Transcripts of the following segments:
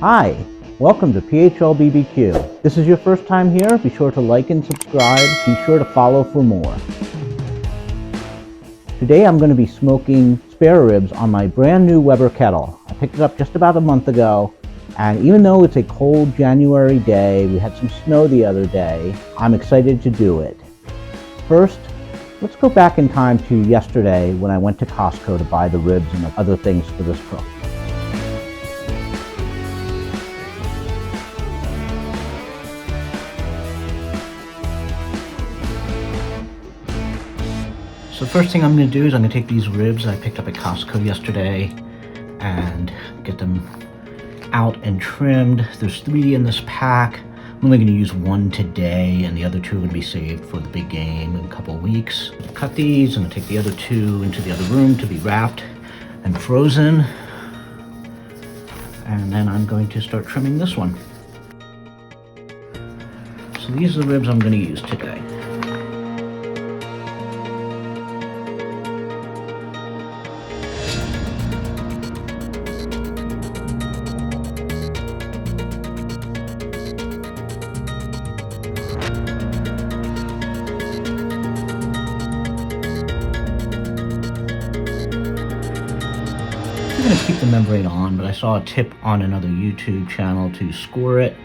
Hi, welcome to PHL BBQ. This is your first time here, be sure to like and subscribe, be sure to follow for more. Today I'm going to be smoking spare ribs on my brand new Weber kettle. I picked it up just about a month ago, and even though it's a cold January day, we had some snow the other day, I'm excited to do it. First, let's go back in time to yesterday when I went to Costco to buy the ribs and other things for this cook. So the first thing I'm going to do is I'm going to take these ribs I picked up at Costco yesterday and get them out and trimmed. There's 3 in this pack. I'm only going to use 1 today, and the other 2 are going to be saved for the big game in a couple of weeks. Cut these. I'm going to take the other 2 into the other room to be wrapped and frozen. And then I'm going to start trimming this one. So these are the ribs I'm going to use today. I'm going to keep the membrane on, but I saw a tip on another YouTube channel to score it.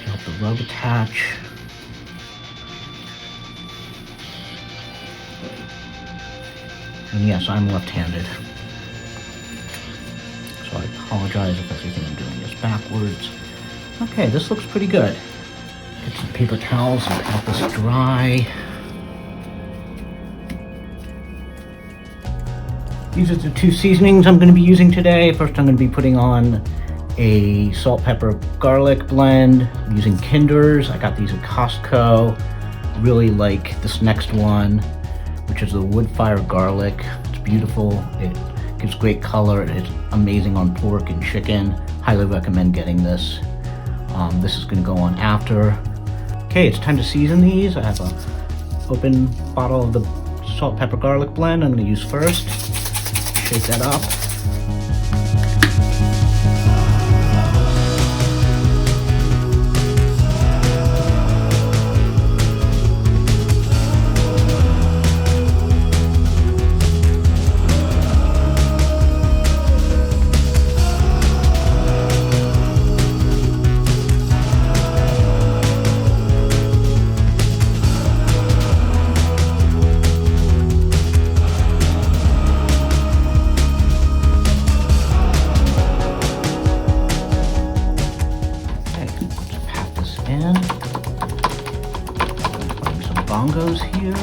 Help the rub attach. And yes, I'm left-handed, so I apologize if everything I'm doing is backwards. Okay, this looks pretty good. Get some paper towels and pat this dry. These are the 2 seasonings I'm going to be using today. First, I'm going to be putting on a salt, pepper, garlic blend. I'm using Kinder's. I got these at Costco. Really like this next one, which is the wood fire garlic. It's beautiful. It gives great color. It's amazing on pork and chicken. Highly recommend getting this. This is going to go on after. Okay, it's time to season these. I have an open bottle of the salt, pepper, garlic blend I'm going to use first. Shake that up. Bongos here.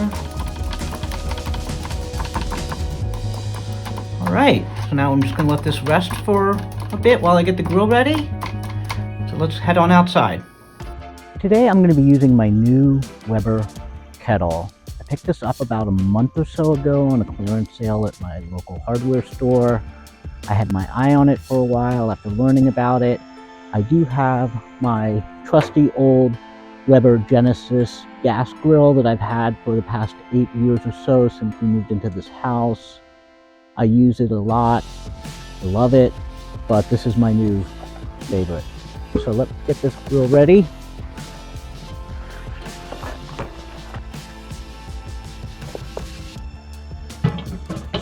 Alright, so now I'm just going to let this rest for a bit while I get the grill ready. So let's head on outside. Today I'm going to be using my new Weber kettle. I picked this up about a month or so ago on a clearance sale at my local hardware store. I had my eye on it for a while after learning about it. I do have my trusty old Weber Genesis gas grill that I've had for the past 8 years or so since we moved into this house. I use it a lot. I love it, but this is my new favorite. So let's get this grill ready.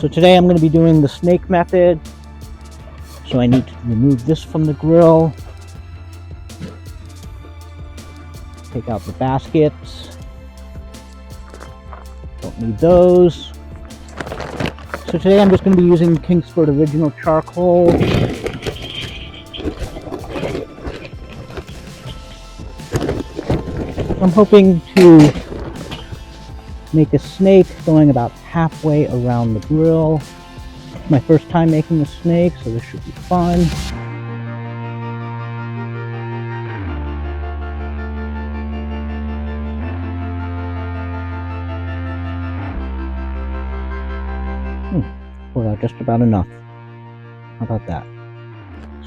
So today I'm going to be doing the snake method. So I need to remove this from the grill. Take out the baskets. Don't need those. So today I'm just going to be using Kingsford Original Charcoal. I'm hoping to make a snake going about halfway around the grill. It's my first time making a snake, so this should be fun. Well, just about enough. How about that?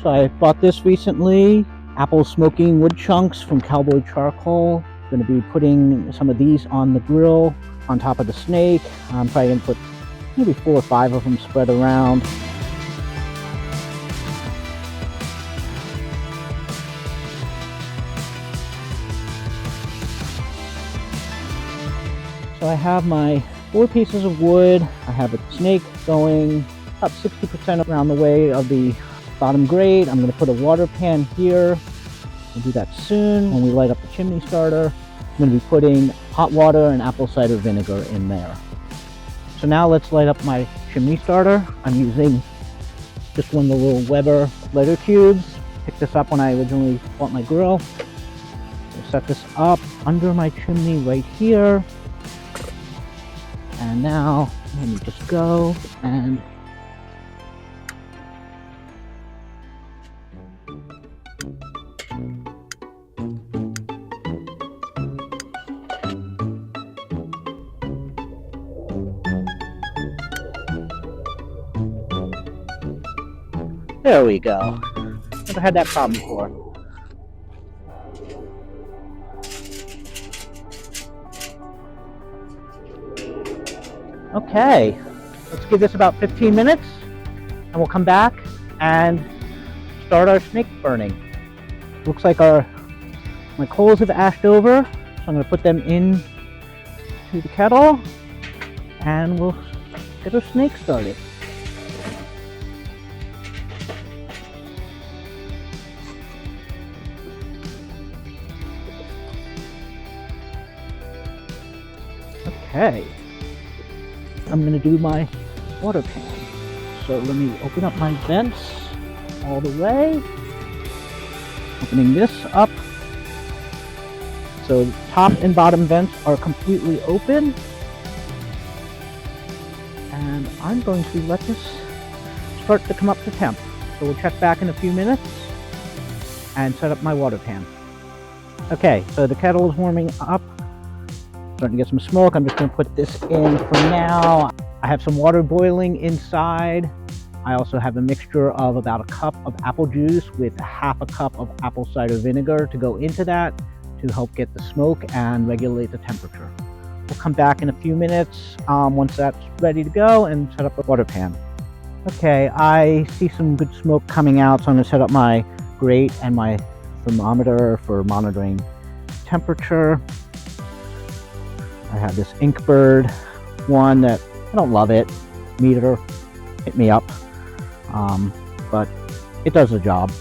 So I bought this recently. apple smoking wood chunks from Cowboy Charcoal. I'm going to be putting some of these on the grill on top of the snake. I'm probably going to put maybe 4 or 5 of them spread around. So I have my 4 pieces of wood. I have a snake going about 60% around the way of the bottom grate. I'm going to put a water pan here. We'll do that soon when we light up the chimney starter. I'm going to be putting hot water and apple cider vinegar in there. So now let's light up my chimney starter. I'm using just one of the little Weber lighter cubes. Picked this up when I originally bought my grill. I'll set this up under my chimney right here. And now let me just go and there we go. Never had that problem before. Okay, let's give this about 15 minutes and we'll come back and start our snake burning. Looks like my coals have ashed over, so I'm going to put them in to the kettle and we'll get our snake started. Okay, I'm going to do my water pan. So let me open up my vents all the way. Opening this up. So top and bottom vents are completely open. And I'm going to let this start to come up to temp. So we'll check back in a few minutes and set up my water pan. Okay, so the kettle is warming up. Starting to get some smoke. I'm just going to put this in for now. I have some water boiling inside. I also have a mixture of about a cup of apple juice with half a cup of apple cider vinegar to go into that to help get the smoke and regulate the temperature. We'll come back in a few minutes once that's ready to go and set up a water pan. Okay, I see some good smoke coming out, so I'm going to set up my grate and my thermometer for monitoring temperature. I have this Inkbird one that I don't love it. Meter hit me up, but it does the job.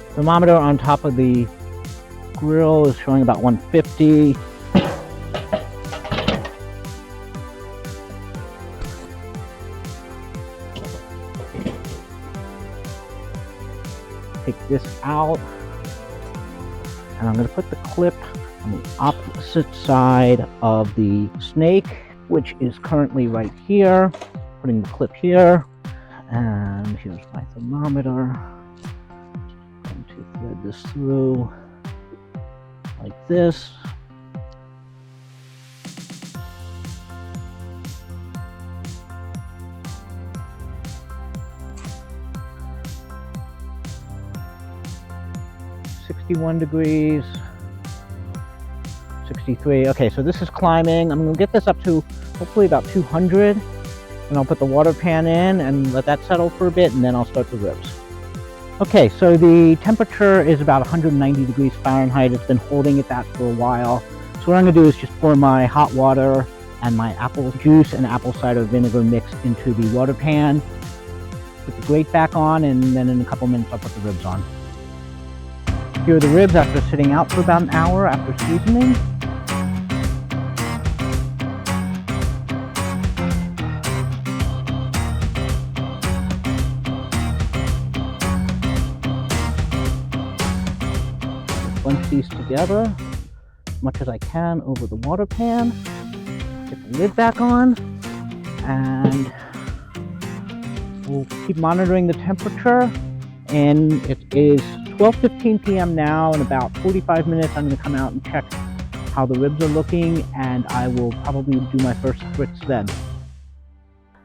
Thermometer on top of the grill is showing about 150. Take this out, and I'm going to put the clip on the opposite side of the snake, which is currently right here. Putting the clip here, and here's my thermometer. Going to thread this through like this. .61 degrees. 63. Okay, so this is climbing. I'm going to get this up to hopefully about 200, and I'll put the water pan in and let that settle for a bit, and then I'll start the ribs. Okay, so the temperature is about 190 degrees Fahrenheit. It's been holding at that for a while. So what I'm going to do is just pour my hot water and my apple juice and apple cider vinegar mix into the water pan. Put the grate back on, and then in a couple minutes I'll put the ribs on. Here are the ribs after sitting out for about an hour after seasoning. Bunch these together as much as I can over the water pan. Get the lid back on, and we'll keep monitoring the temperature. And it is 12:15 p.m. now. In about 45 minutes I'm going to come out and check how the ribs are looking, and I will probably do my first spritz then.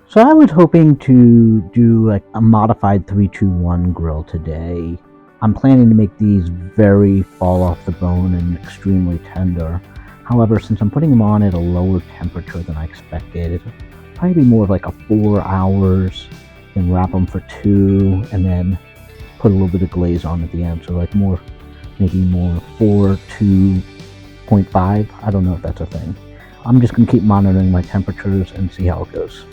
So I was hoping to do a modified 3-2-1 grill today. I'm planning to make these very fall off the bone and extremely tender. However, since I'm putting them on at a lower temperature than I expected, it'll probably be more of like a 4 hours, then wrap them for 2, and then put a little bit of glaze on at the end. So like more, maybe more 4 2.5. I don't know if that's a thing. I'm just going to keep monitoring my temperatures and see how it goes.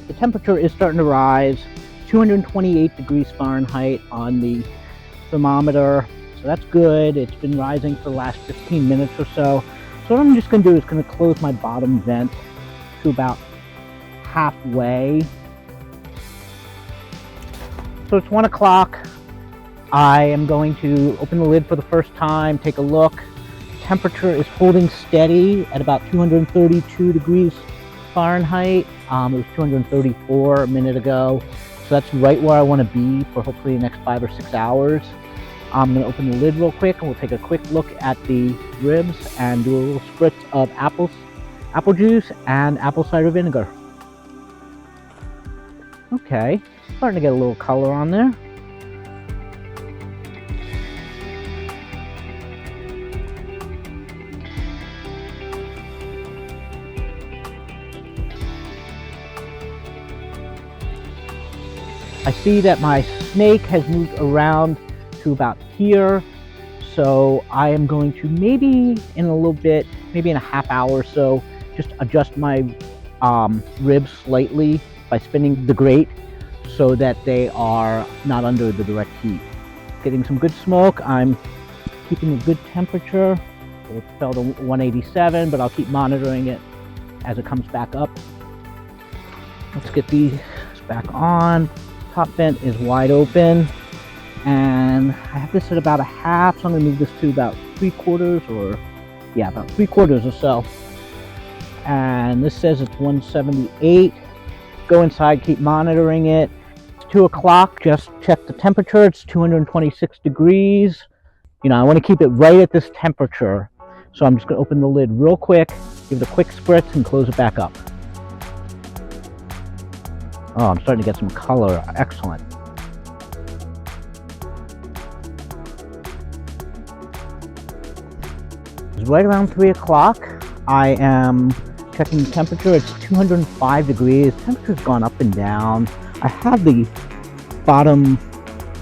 The temperature is starting to rise, 228 degrees Fahrenheit on the thermometer, so that's good. It's been rising for the last 15 minutes or so. So what I'm just going to do is going to close my bottom vent to about halfway. So it's 1 o'clock. I am going to open the lid for the first time, take a look. Temperature is holding steady at about 232 degrees Fahrenheit. It was 234 a minute ago. So that's right where I want to be for hopefully the next 5 or 6 hours. I'm going to open the lid real quick and we'll take a quick look at the ribs and do a little spritz of apple juice and apple cider vinegar. Okay, starting to get a little color on there. I see that my snake has moved around to about here, so I am going to maybe in a little bit, maybe in a half hour or so, just adjust my ribs slightly by spinning the grate so that they are not under the direct heat. Getting some good smoke. I'm keeping a good temperature. It fell to 187, but I'll keep monitoring it as it comes back up. Let's get these back on. Top vent is wide open, and I have this at about a half, so I'm going to move this to about 3/4, or yeah, about 3/4 or so. And this says it's 178. Go inside, keep monitoring it. It's 2 o'clock. Just check the temperature. It's 226 degrees. You know, I want to keep it right at this temperature, so I'm just going to open the lid real quick, give it a quick spritz, and close it back up. Oh, I'm starting to get some color. Excellent. It's right around 3 o'clock. I am checking the temperature. It's 205 degrees. Temperature's gone up and down. I have the bottom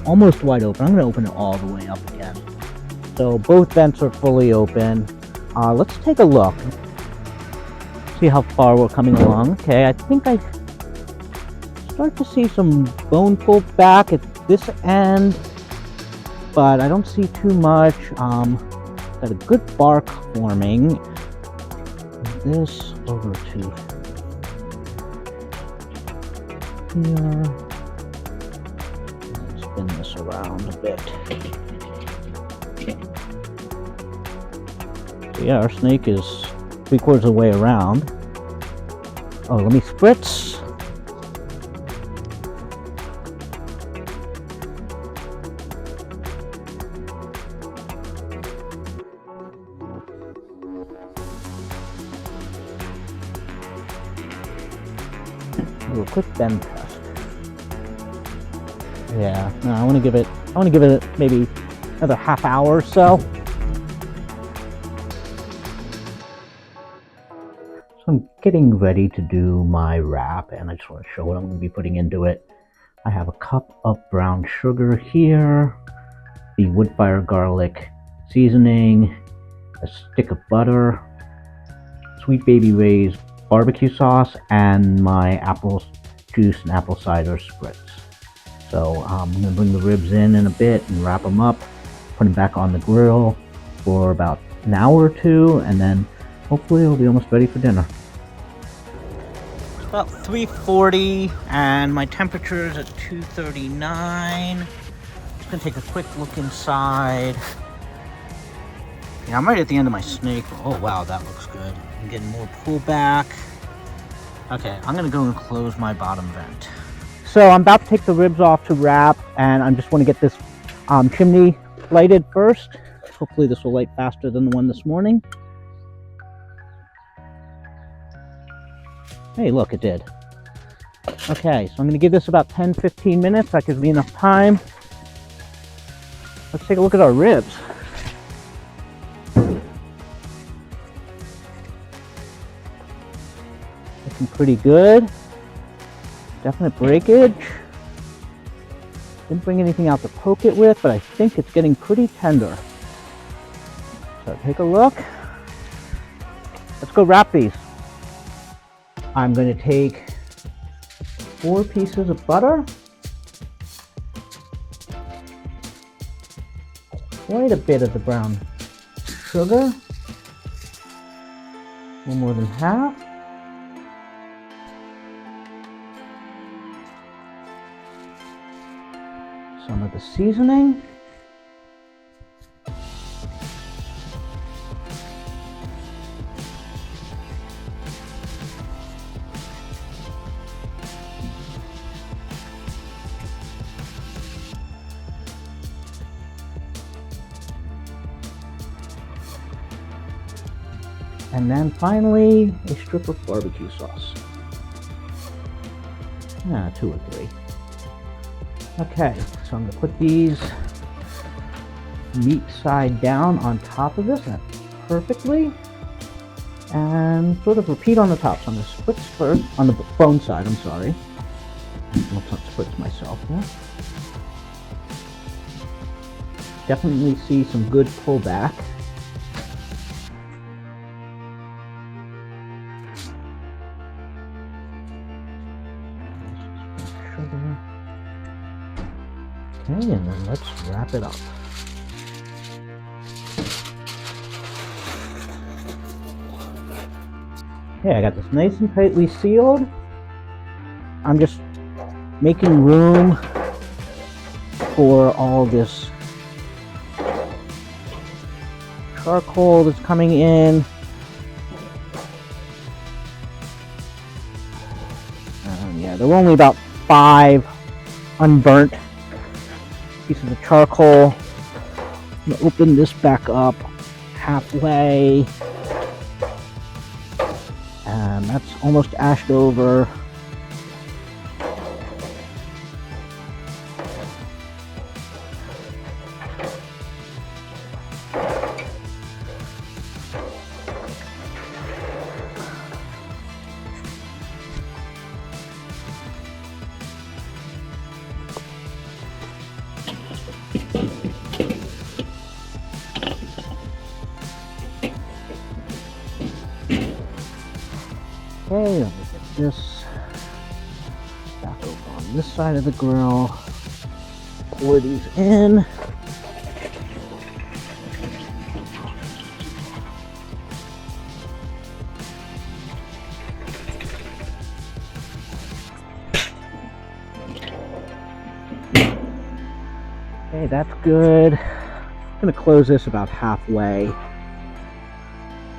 almost wide open. I'm going to open it all the way up again. So both vents are fully open. Let's take a look. See how far we're coming along. Okay, I think I start to see some bone pulled back at this end, but I don't see too much. Got a good bark forming. This over to here. Let's spin this around a bit. So yeah, our snake is 3/4 of the way around. Oh, let me spritz. Do a quick bend test. Yeah, no, I want to give it maybe another half hour or so. So I'm getting ready to do my wrap, and I just want to show what I'm going to be putting into it. I have a cup of brown sugar here, the wood fire garlic seasoning, a stick of butter, Sweet Baby Ray's barbecue sauce, and my apple juice and apple cider spritz. So I'm going to bring the ribs in a bit and wrap them up, put them back on the grill for about an hour or two, and then hopefully it'll be almost ready for dinner. It's about 3:40 and my temperature is at 239. Just going to take a quick look inside. Yeah, I'm right at the end of my snake. Oh wow, that looks good. I'm getting more pullback. Okay, I'm gonna go and close my bottom vent. So I'm about to take the ribs off to wrap, and I just want to get this chimney lighted first. Hopefully this will light faster than the one this morning. Hey, look, it did. Okay, so I'm gonna give this about 10-15 minutes. That gives me enough time. let's take a look at our ribs. Looking pretty good. Definite breakage. Didn't bring anything out to poke it with, but I think it's getting pretty tender. So take a look. Let's go wrap these. I'm going to take 4 pieces of butter. Quite a bit of the brown sugar. A little more than half. Some of the seasoning. And then finally, a strip of barbecue sauce. 2 or 3. Okay, so I'm going to put these meat side down on top of this perfectly, and sort of repeat on the top. So I'm going to split first on the bone side. I'm sorry. Let's not split myself here. Definitely see some good pullback. Okay, and then let's wrap it up. Okay, I got this nice and tightly sealed. I'm just making room for all this charcoal that's coming in. Yeah, there were only about 5 unburnt pieces of charcoal. I'm going to open this back up halfway, and that's almost ashed over. Okay, let me get this back over on this side of the grill. Pour these in. Okay, that's good. I'm going to close this about halfway.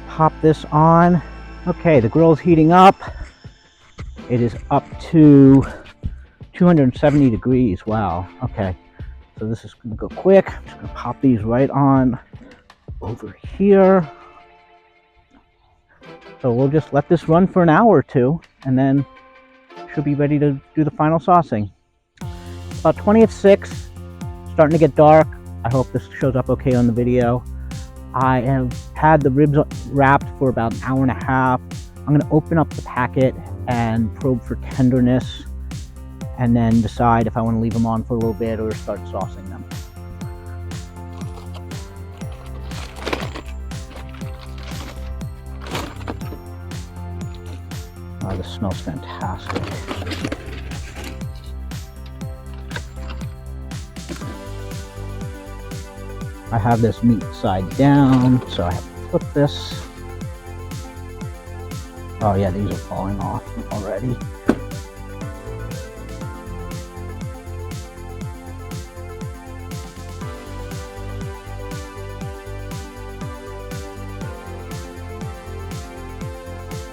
Pop this on. Okay, the grill's heating up. It is up to 270 degrees. Wow. Okay, so this is going to go quick. I'm just going to pop these right on over here. So we'll just let this run for an hour or 2, and then should be ready to do the final saucing. About 20 of 6, starting to get dark. I hope this shows up okay on the video. I have had the ribs wrapped for about an hour and a half. I'm going to open up the packet and probe for tenderness, and then decide if I want to leave them on for a little bit or start saucing them. Oh, this smells fantastic. I have this meat side down, so I have to flip this. Oh yeah, these are falling off already.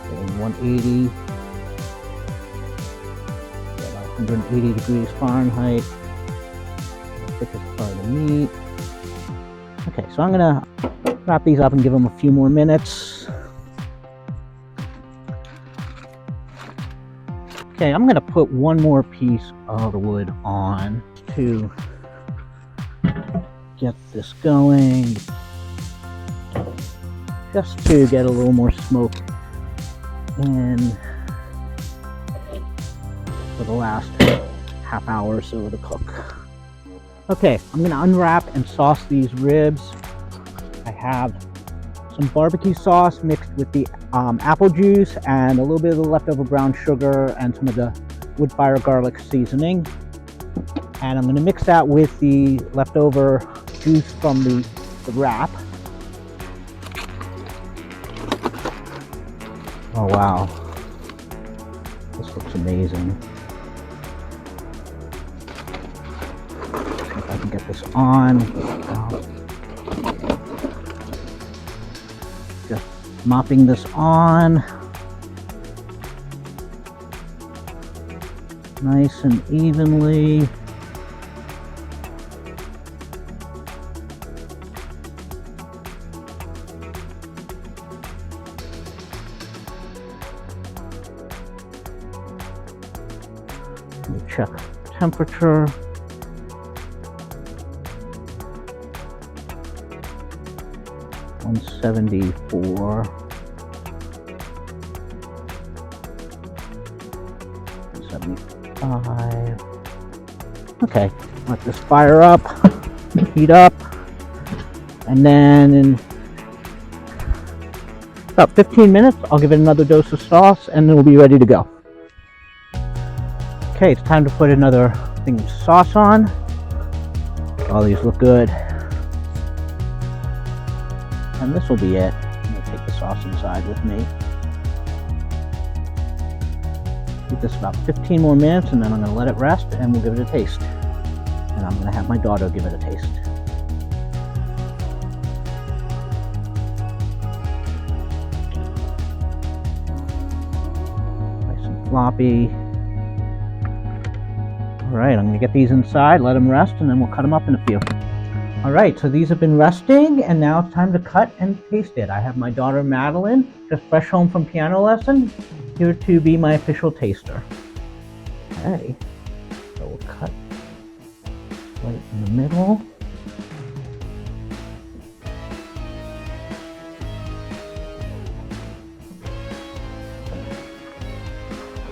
Getting 180. About 180 degrees Fahrenheit. The thickest part of the meat. Okay, so I'm gonna wrap these up and give them a few more minutes. Okay, I'm gonna put one more piece of the wood on to get this going just to get a little more smoke in for the last half hour or so to cook. Okay, I'm going to unwrap and sauce these ribs. I have some barbecue sauce mixed with the apple juice and a little bit of the leftover brown sugar and some of the wood fire garlic seasoning. And I'm going to mix that with the leftover juice from the wrap. Oh wow, this looks amazing. See if I can get this on. Just mopping this on. Nice and evenly. Check temperature. $174. 75. Okay, let this fire up, heat up, and then in about 15 minutes, I'll give it another dose of sauce, and then we'll be ready to go. Okay, it's time to put another thing of sauce on. All these look good. And this will be it. I'm going to take the sauce inside with me. Keep this about 15 more minutes and then I'm going to let it rest and we'll give it a taste. And I'm going to have my daughter give it a taste. Nice and floppy. Alright, I'm going to get these inside, let them rest, and then we'll cut them up in a few. Alright, so these have been resting, and now it's time to cut and taste it. I have my daughter Madeline, just fresh home from piano lesson, here to be my official taster. Okay, so we'll cut right in the middle.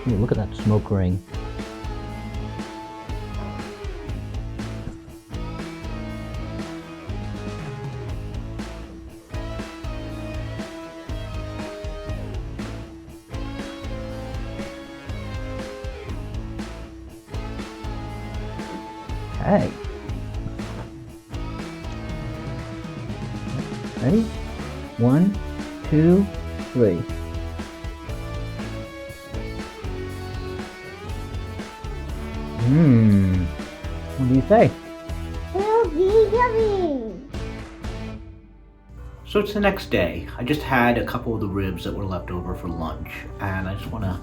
Ooh, look at that smoke ring. Okay. Ready? 1, 2, 3. What do you say? So it's the next day. I just had a couple of the ribs that were left over for lunch, and I just want to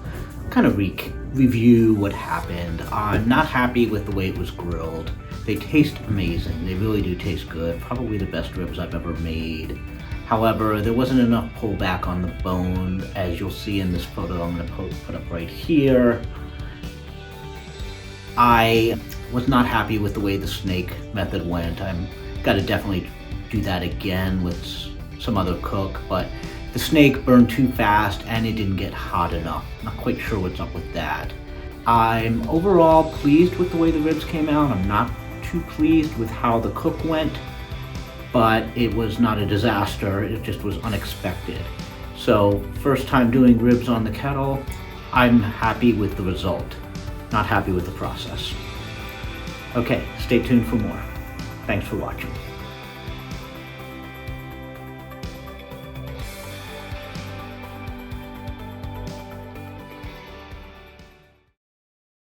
kind of review what happened. I'm not happy with the way it was grilled. They taste amazing. They really do taste good. Probably the best ribs I've ever made. However, there wasn't enough pullback on the bone, as you'll see in this photo I'm going to put up right here. I was not happy with the way the snake method went. I'm got to definitely do that again with some other cook, but the snake burned too fast and it didn't get hot enough. Not quite sure what's up with that. I'm overall pleased with the way the ribs came out. I'm not too pleased with how the cook went, but it was not a disaster. It just was unexpected. So first time doing ribs on the kettle, I'm happy with the result. Not happy with the process. Okay, stay tuned for more. Thanks for watching.